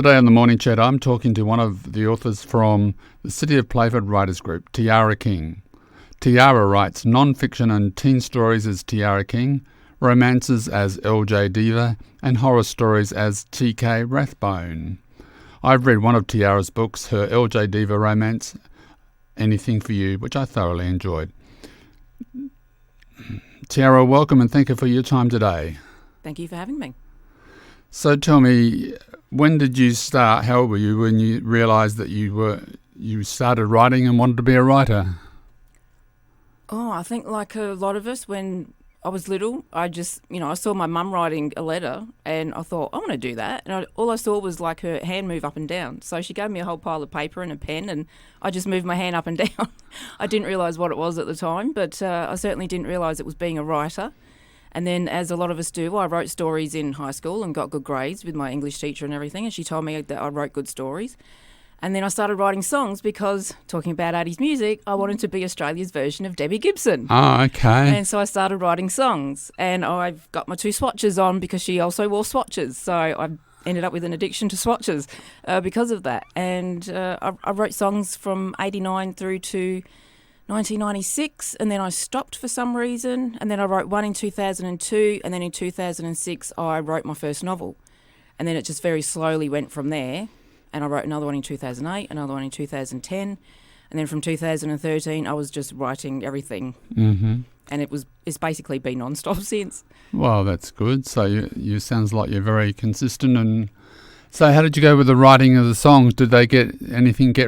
Today on the Morning Chat, I'm talking to one of the authors from the City of Playford Writers Group, Tiara King. Tiara writes non-fiction and teen stories as Tiara King, romances as LJ Diva, and horror stories as TK Rathbone. I've read one of Tiara's books, her LJ Diva romance, Anything for You, which I thoroughly enjoyed. Tiara, welcome and thank you for your time today. Thank you for having me. So tell me, when did you start, how old were you when you realised that you started writing and wanted to be a writer? Oh, I think like a lot of us, when I was little, I saw my mum writing a letter and I thought, I want to do that. And all I saw was like her hand move up and down. So she gave me a whole pile of paper and a pen and I just moved my hand up and down. I didn't realise what it was at the time, but I certainly didn't realise it was being a writer. And then, as a lot of us do, I wrote stories in high school and got good grades with my English teacher and everything, and she told me that I wrote good stories. And then I started writing songs because, talking about 80s music, I wanted to be Australia's version of Debbie Gibson. Oh, okay. And so I started writing songs, and I've got my two swatches on because she also wore swatches. So I ended up with an addiction to swatches because of that. And I wrote songs from 89 through to 1996, and then I stopped for some reason, and then I wrote one in 2002, and then in 2006 I wrote my first novel, and then it just very slowly went from there, and I wrote another one in 2008, another one in 2010, and then from 2013 I was just writing everything, and it's basically been non-stop since. Well, that's good. So you sounds like you're very consistent. And so how did you go with the writing of the songs? Did they get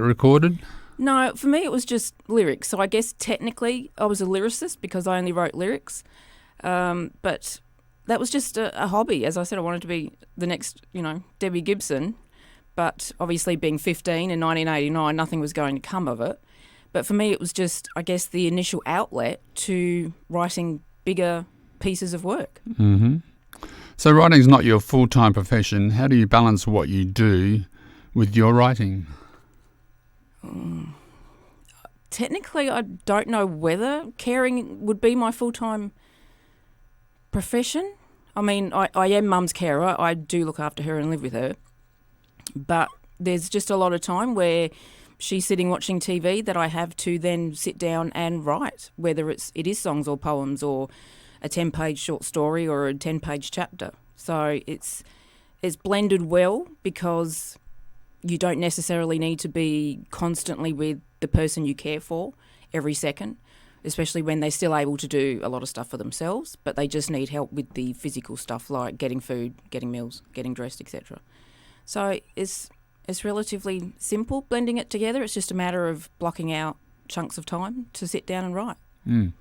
recorded? No, for me it was just lyrics. So I guess technically I was a lyricist because I only wrote lyrics. But that was just a hobby. As I said, I wanted to be the next, Debbie Gibson. But obviously being 15 in 1989, nothing was going to come of it. But for me it was just, I guess, the initial outlet to writing bigger pieces of work. Mm-hmm. So writing's not your full-time profession. How do you balance what you do with your writing? Technically, I don't know whether caring would be my full-time profession. I mean, I am mum's carer. I do look after her and live with her. But there's just a lot of time where she's sitting watching TV that I have to then sit down and write, whether it is songs or poems or a 10-page short story or a 10-page chapter. So it's blended well because you don't necessarily need to be constantly with the person you care for every second, especially when they're still able to do a lot of stuff for themselves, but they just need help with the physical stuff like getting food, getting meals, getting dressed, etc. So it's relatively simple blending it together. It's just a matter of blocking out chunks of time to sit down and write. Mm.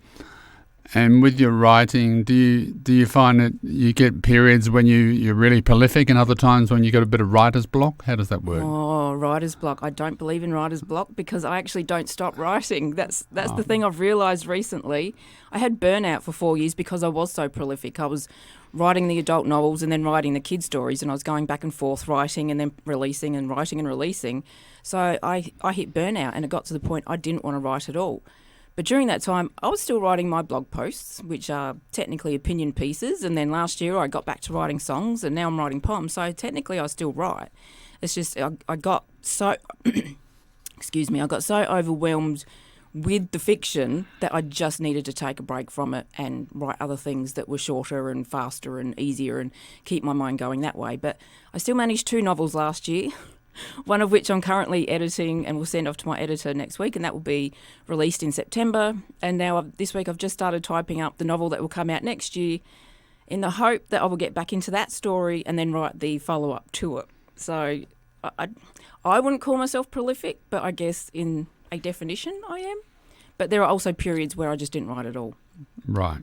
And with your writing, do you find that you get periods when you're really prolific and other times when you got a bit of writer's block? How does that work? Oh, writer's block. I don't believe in writer's block because I actually don't stop writing. That's the thing I've realised recently. I had burnout for 4 years because I was so prolific. I was writing the adult novels and then writing the kid stories, and I was going back and forth writing and then releasing and writing and releasing. So I hit burnout and it got to the point I didn't want to write at all. But during that time, I was still writing my blog posts, which are technically opinion pieces. And then last year I got back to writing songs and now I'm writing poems. So technically I still write. It's just I got so, I got so overwhelmed with the fiction that I just needed to take a break from it and write other things that were shorter and faster and easier and keep my mind going that way. But I still managed 2 novels last year. One of which I'm currently editing and will send off to my editor next week, and that will be released in September. And now this week I've just started typing up the novel that will come out next year in the hope that I will get back into that story and then write the follow-up to it. So I wouldn't call myself prolific, but I guess in a definition I am. But there are also periods where I just didn't write at all. Right.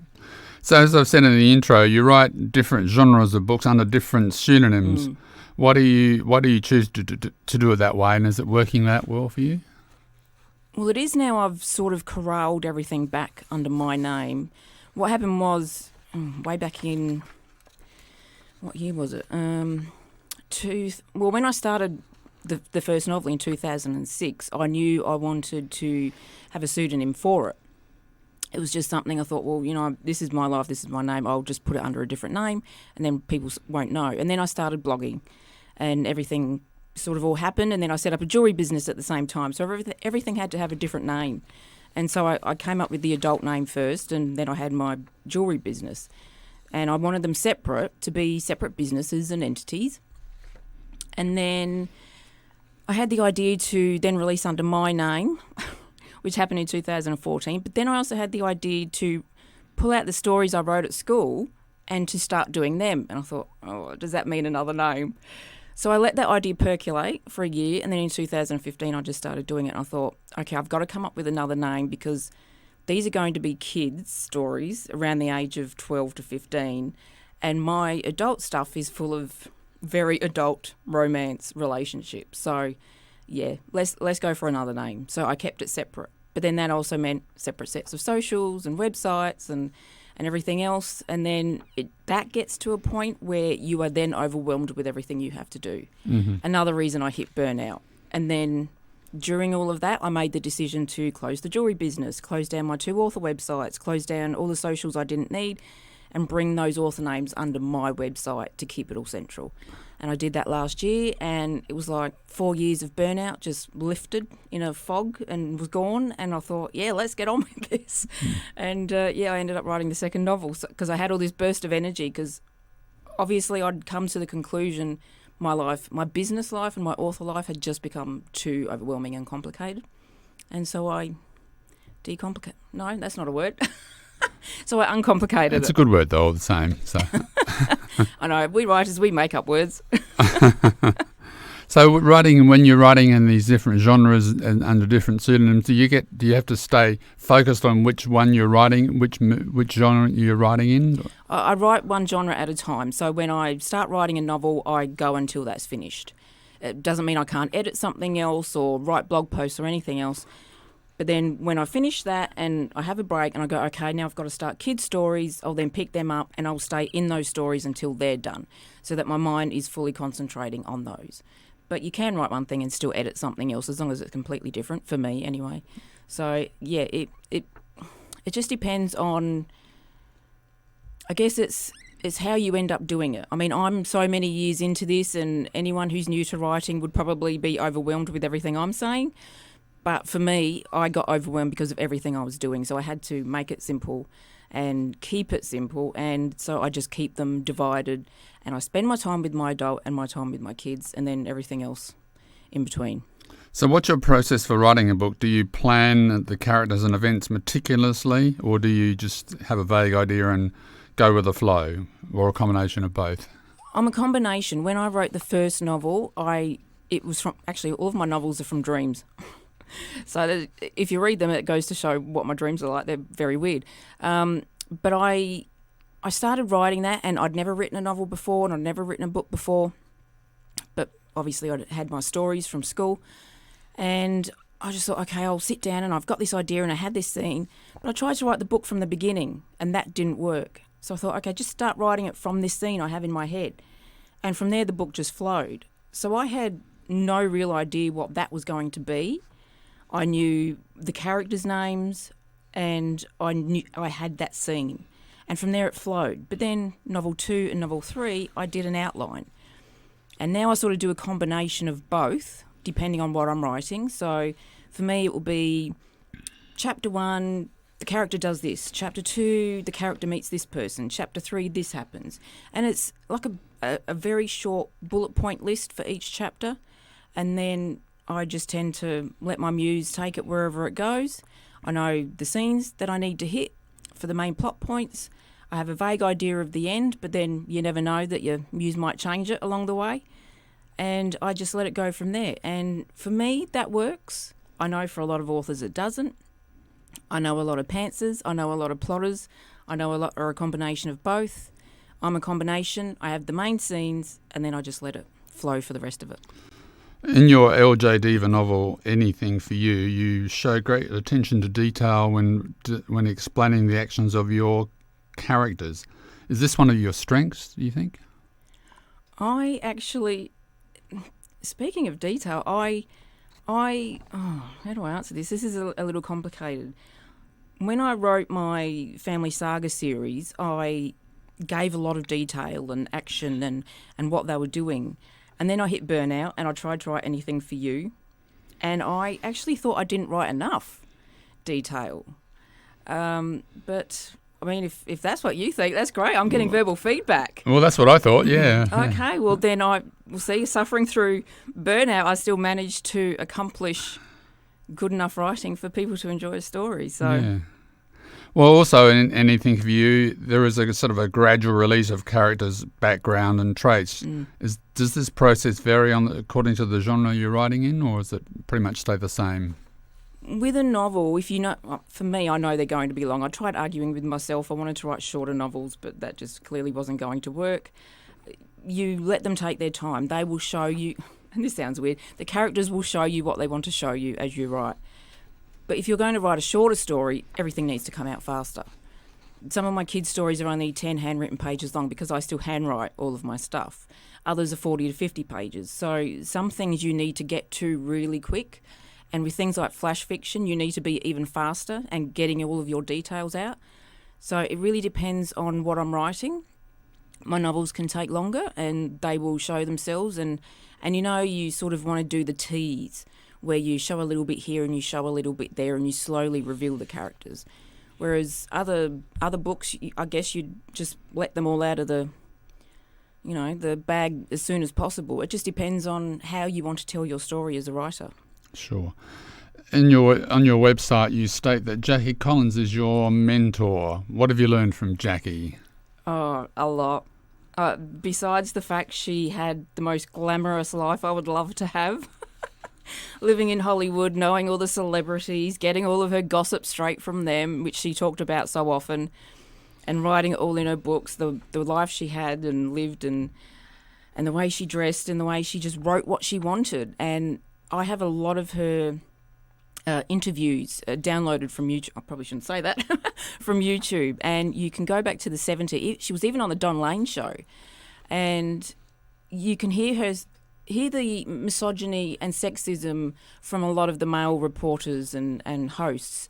So as I've said in the intro, you write different genres of books under different pseudonyms. Why do you choose to do it that way, and is it working that well for you? Well, it is now. I've sort of corralled everything back under my name. What happened was, way back in, what year was it? When I started the first novel in 2006, I knew I wanted to have a pseudonym for it. It was just something I thought, well, this is my life, this is my name, I'll just put it under a different name and then people won't know. And then I started blogging and everything sort of all happened, and then I set up a jewellery business at the same time. So everything had to have a different name. And so I came up with the adult name first, and then I had my jewellery business. And I wanted them separate, to be separate businesses and entities. And then I had the idea to then release under my name, which happened in 2014. But then I also had the idea to pull out the stories I wrote at school and to start doing them. And I thought, oh, does that mean another name? So I let that idea percolate for a year, and then in 2015 I just started doing it. And I thought, okay, I've got to come up with another name because these are going to be kids' stories around the age of 12 to 15, and my adult stuff is full of very adult romance relationships. So, yeah, let's go for another name. So I kept it separate. But then that also meant separate sets of socials and websites and everything else. And then that gets to a point where you are then overwhelmed with everything you have to do. Mm-hmm. Another reason I hit burnout. And then during all of that, I made the decision to close the jewellery business, close down my 2 author websites, close down all the socials I didn't need, and bring those author names under my website to keep it all central. And I did that last year, and it was like 4 years of burnout just lifted in a fog and was gone. And I thought, yeah, let's get on with this. And I ended up writing the second novel because I had all this burst of energy, because obviously I'd come to the conclusion my business life and my author life had just become too overwhelming and complicated. And so I decomplicate. No, that's not a word. So I uncomplicated it. It's a good word, though, all the same. So. I know, we writers, we make up words. So when you're writing in these different genres and under different pseudonyms, do you have to stay focused on which one you're writing, which genre you're writing in? I write one genre at a time. So when I start writing a novel, I go until that's finished. It doesn't mean I can't edit something else or write blog posts or anything else. But then when I finish that and I have a break and I go, okay, now I've got to start kids' stories, I'll then pick them up and I'll stay in those stories until they're done, so that my mind is fully concentrating on those. But you can write one thing and still edit something else, as long as it's completely different, for me anyway. So, yeah, it just depends on, I guess it's how you end up doing it. I mean, I'm so many years into this, and anyone who's new to writing would probably be overwhelmed with everything I'm saying. But for me, I got overwhelmed because of everything I was doing. So I had to make it simple and keep it simple. And so I just keep them divided. And I spend my time with my adult and my time with my kids, and then everything else in between. So what's your process for writing a book? Do you plan the characters and events meticulously, or do you just have a vague idea and go with the flow, or a combination of both? I'm a combination. When I wrote the first novel, it was from, actually all of my novels are from dreams. So if you read them, it goes to show what my dreams are like. They're very weird. But I started writing that, and I'd never written a novel before, and I'd never written a book before. But obviously I had my stories from school, and I just thought, okay, I'll sit down, and I've got this idea, and I had this scene. But I tried to write the book from the beginning, and that didn't work. So I thought, okay, just start writing it from this scene I have in my head. And from there, the book just flowed. So I had no real idea what that was going to be. I knew the characters' names, and I knew I had that scene. And from there it flowed. But then novel 2 and novel 3, I did an outline. And now I sort of do a combination of both, depending on what I'm writing. So for me it will be chapter 1, the character does this. Chapter 2, the character meets this person. Chapter 3, this happens. And it's like a very short bullet point list for each chapter. And then I just tend to let my muse take it wherever it goes. I know the scenes that I need to hit for the main plot points. I have a vague idea of the end, but then you never know that your muse might change it along the way. And I just let it go from there. And for me, that works. I know for a lot of authors it doesn't. I know a lot of pantsers. I know a lot of plotters. I know a lot are a combination of both. I'm a combination. I have the main scenes, and then I just let it flow for the rest of it. In your LJ Diva novel, Anything for You, you show great attention to detail when explaining the actions of your characters. Is this one of your strengths, do you think? I actually, speaking of detail, how do I answer this? This is a little complicated. When I wrote my Family Saga series, I gave a lot of detail and action and what they were doing. And then I hit burnout and I tried to write Anything for You. And I actually thought I didn't write enough detail. But, I mean, if that's what you think, that's great. I'm getting verbal feedback. Well, that's what I thought, yeah. Okay, well, then we'll see, suffering through burnout, I still managed to accomplish good enough writing for people to enjoy a story. So. Yeah. Well, also in Anything for You, there is a sort of a gradual release of characters' background and traits. Does this process vary according to the genre you're writing in, or does it pretty much stay the same? With a novel, if you know, for me, I know they're going to be long. I tried arguing with myself. I wanted to write shorter novels, but that just clearly wasn't going to work. You let them take their time. They will show you, and this sounds weird, the characters will show you what they want to show you as you write. But if you're going to write a shorter story, everything needs to come out faster. Some of my kids' stories are only 10 handwritten pages long because I still handwrite all of my stuff. Others are 40 to 50 pages. So some things you need to get to really quick. And with things like flash fiction, you need to be even faster and getting all of your details out. So it really depends on what I'm writing. My novels can take longer and they will show themselves. And you sort of want to do the tease, where you show a little bit here and you show a little bit there and you slowly reveal the characters. Whereas other books, I guess you'd just let them all out of the bag as soon as possible. It just depends on how you want to tell your story as a writer. Sure. On your website, you state that Jackie Collins is your mentor. What have you learned from Jackie? Oh, a lot. Besides the fact she had the most glamorous life I would love to have. Living in Hollywood, knowing all the celebrities, getting all of her gossip straight from them, which she talked about so often, and writing it all in her books, the life she had and lived, and the way she dressed and the way she just wrote what she wanted. And I have a lot of her interviews downloaded from YouTube. I probably shouldn't say that. From YouTube. And you can go back to the 70s. She was even on the Don Lane show. And you can hear the misogyny and sexism from a lot of the male reporters and hosts.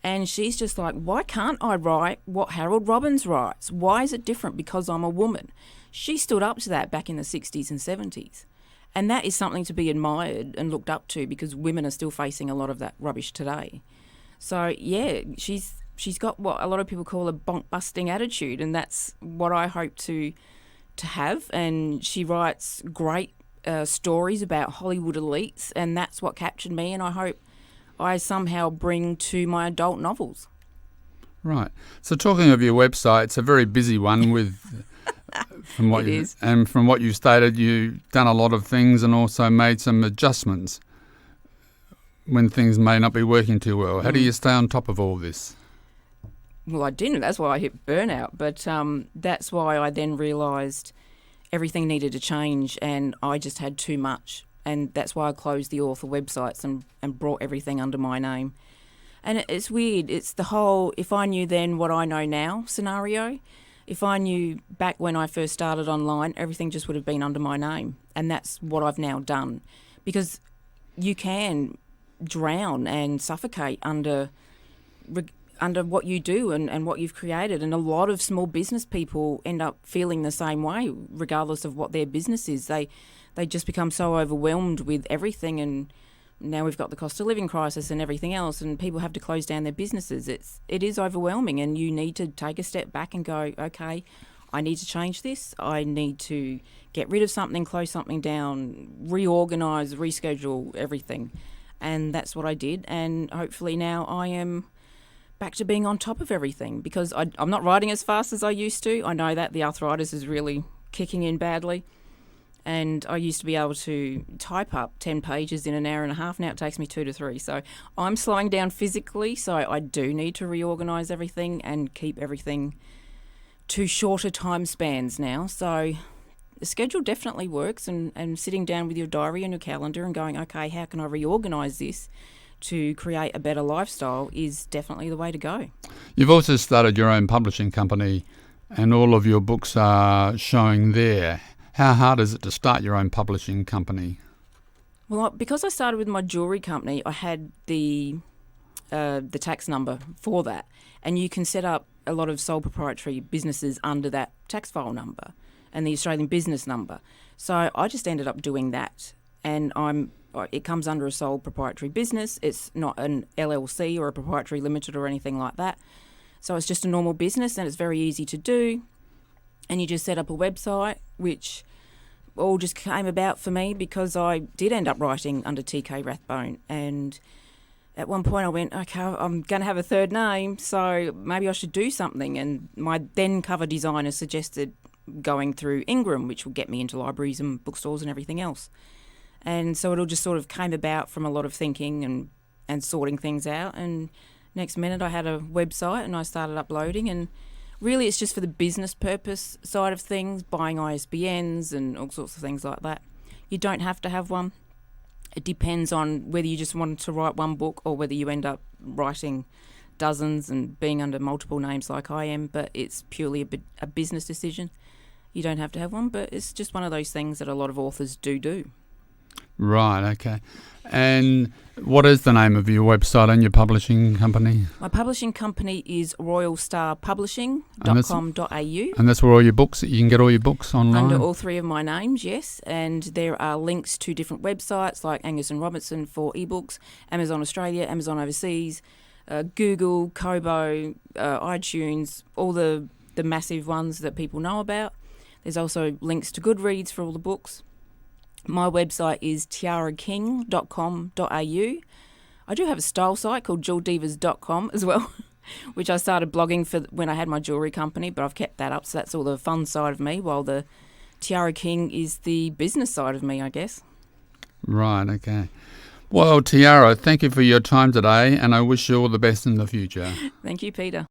And she's just like, why can't I write what Harold Robbins writes? Why is it different because I'm a woman? She stood up to that back in the 60s and 70s. And that is something to be admired and looked up to because women are still facing a lot of that rubbish today. So, yeah, she's got what a lot of people call a bonk-busting attitude, and that's what I hope to have. And she writes great stories about Hollywood elites, and that's what captured me, and I hope I somehow bring to my adult novels. Right. So talking of your website, it's a very busy one with from what you stated, you've done a lot of things and also made some adjustments when things may not be working too well. How do you stay on top of all this? Well, I didn't. That's why I hit burnout, but that's why I then realised everything needed to change and I just had too much. And that's why I closed the author websites and brought everything under my name. And it's weird. It's the whole if I knew then what I know now scenario. If I knew back when I first started online, everything just would have been under my name. And that's what I've now done. Because you can drown and suffocate under what you do and what you've created. And a lot of small business people end up feeling the same way, regardless of what their business is. They just become so overwhelmed with everything, and now we've got the cost of living crisis and everything else, and people have to close down their businesses. It is overwhelming, and you need to take a step back and go, okay, I need to change this. I need to get rid of something, close something down, reorganise, reschedule everything. And that's what I did, and hopefully now I am back to being on top of everything, because I'm not writing as fast as I used to. I know that the arthritis is really kicking in badly. And I used to be able to type up 10 pages in an hour and a half. Now it takes me 2 to 3. So I'm slowing down physically, so I do need to reorganise everything and keep everything to shorter time spans now. So the schedule definitely works, and sitting down with your diary and your calendar and going, okay, how can I reorganise this to create a better lifestyle is definitely the way to go. You've also started your own publishing company, and all of your books are showing there. How hard is it to start your own publishing company? Well, because I started with my jewellery company, I had the tax number for that. And you can set up a lot of sole proprietary businesses under that tax file number. and the Australian business number. So I just ended up doing that, and it comes under a sole proprietary business. It's not an LLC or a proprietary limited or anything like that. So it's just a normal business, and it's very easy to do. And you just set up a website, which all just came about for me because I did end up writing under TK Rathbone. And at one point I went, okay, I'm going to have a third name, so maybe I should do something. And my then cover designer suggested going through Ingram, which will get me into libraries and bookstores and everything else. And so it all just sort of came about from a lot of thinking and sorting things out. And next minute I had a website and I started uploading, and really it's just for the business purpose side of things, buying ISBNs and all sorts of things like that. You don't have to have one. It depends on whether you just wanted to write one book or whether you end up writing dozens and being under multiple names like I am, but it's purely a business decision. You don't have to have one, but it's just one of those things that a lot of authors do. Right, okay. And what is the name of your website and your publishing company? My publishing company is royalstarpublishing.com.au. And that's where all your books, you can get all your books online? Under all three of my names, yes. And there are links to different websites like Angus and Robertson for ebooks, Amazon Australia, Amazon Overseas, Google, Kobo, iTunes, all the massive ones that people know about. There's also links to Goodreads for all the books. My website is tiaraking.com.au. I do have a style site called jewelldivas.com as well, which I started blogging for when I had my jewellery company, but I've kept that up, so that's all the fun side of me, while the Tiara King is the business side of me, I guess. Right, okay. Well, Tiara, thank you for your time today, and I wish you all the best in the future. Thank you, Peter.